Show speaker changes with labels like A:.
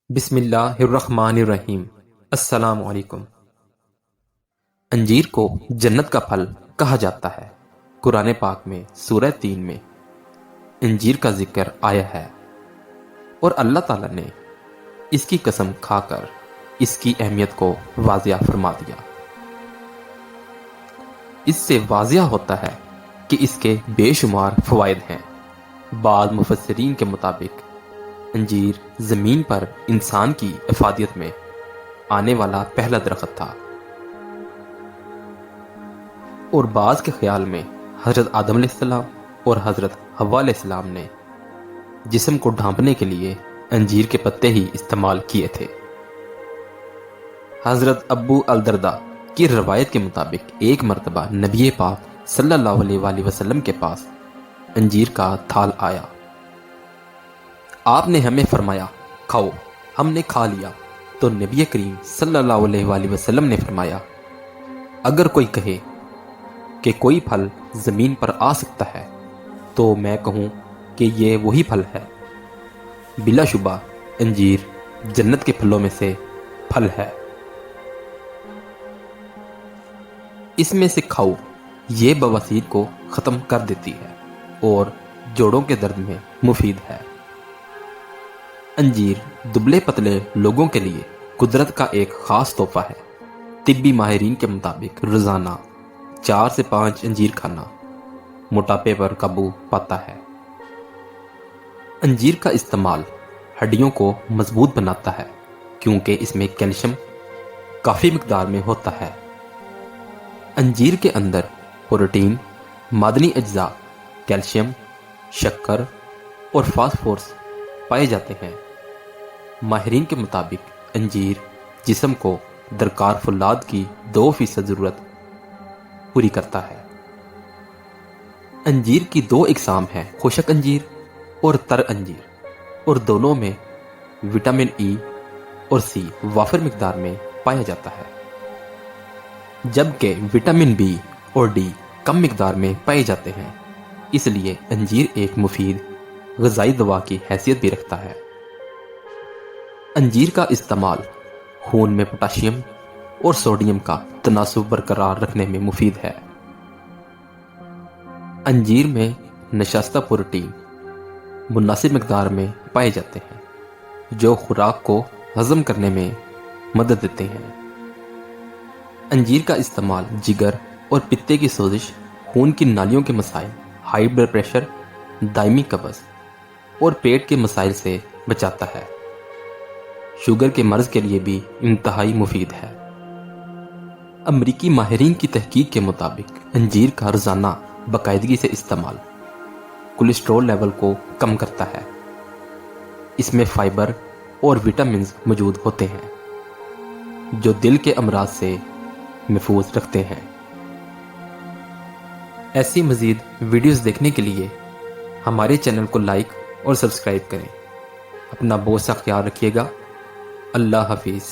A: بسم اللہ الرحمن الرحیم۔ السلام علیکم۔ انجیر کو جنت کا پھل کہا جاتا ہے۔ قرآن پاک میں سورہ 3 میں انجیر کا ذکر آیا ہے اور اللہ تعالیٰ نے اس کی قسم کھا کر اس کی اہمیت کو واضح فرما دیا۔ اس سے واضح ہوتا ہے کہ اس کے بے شمار فوائد ہیں۔ بعض مفسرین کے مطابق انجیر زمین پر انسان کی افادیت میں آنے والا پہلا درخت تھا، اور بعض کے خیال میں حضرت آدم علیہ السلام اور حضرت حوا علیہ السلام نے جسم کو ڈھانپنے کے لیے انجیر کے پتے ہی استعمال کیے تھے۔ حضرت ابو الدرداء کی روایت کے مطابق ایک مرتبہ نبی پاک صلی اللہ علیہ وآلہ وسلم کے پاس انجیر کا تھال آیا۔ آپ نے ہمیں فرمایا کھاؤ، ہم نے کھا لیا تو نبی کریم صلی اللہ علیہ وآلہ وسلم نے فرمایا اگر کوئی کہے کہ کوئی پھل زمین پر آ سکتا ہے تو میں کہوں کہ یہ وہی پھل ہے۔ بلا شبہ انجیر جنت کے پھلوں میں سے پھل ہے۔ اس میں سے کھاؤ، یہ بواسیر کو ختم کر دیتی ہے اور جوڑوں کے درد میں مفید ہے۔ انجیر دبلے پتلے لوگوں کے لیے قدرت کا ایک خاص تحفہ ہے۔ طبی ماہرین کے مطابق روزانہ 4 سے 5 انجیر کھانا موٹاپے پر قابو پاتا ہے۔ انجیر کا استعمال ہڈیوں کو مضبوط بناتا ہے کیونکہ اس میں کیلشیم کافی مقدار میں ہوتا ہے۔ انجیر کے اندر پروٹین، معدنی اجزاء، کیلشیم، شکر اور فاسفورس پائے جاتے ہیں۔ ماہرین کے مطابق انجیر جسم کو درکار فولاد کی 2% ضرورت پوری کرتا ہے۔ انجیر کی 2 اقسام ہیں، خشک انجیر اور تر انجیر، اور دونوں میں وٹامن ای اور سی وافر مقدار میں پایا جاتا ہے، جبکہ وٹامن بی اور ڈی کم مقدار میں پائے جاتے ہیں۔ اس لیے انجیر ایک مفید غذائی دوا کی حیثیت بھی رکھتا ہے۔ انجیر کا استعمال خون میں پوٹاشیم اور سوڈیم کا تناسب برقرار رکھنے میں مفید ہے۔ انجیر میں نشستہ پروٹین مناسب مقدار میں پائے جاتے ہیں جو خوراک کو ہضم کرنے میں مدد دیتے ہیں۔ انجیر کا استعمال جگر اور پتے کی سوزش، خون کی نالیوں کے مسائل، ہائی بلڈ پریشر، دائمی قبض اور پیٹ کے مسائل سے بچاتا ہے۔ شوگر کے مرض کے لیے بھی انتہائی مفید ہے۔ امریکی ماہرین کی تحقیق کے مطابق انجیر کا روزانہ باقاعدگی سے استعمال کولیسٹرول لیول کو کم کرتا ہے۔ اس میں فائبر اور وٹامنز موجود ہوتے ہیں جو دل کے امراض سے محفوظ رکھتے ہیں۔ ایسی مزید ویڈیوز دیکھنے کے لیے ہمارے چینل کو لائک اور سبسکرائب کریں۔ اپنا بہت سا خیال رکھیے گا۔ اللہ حافظ۔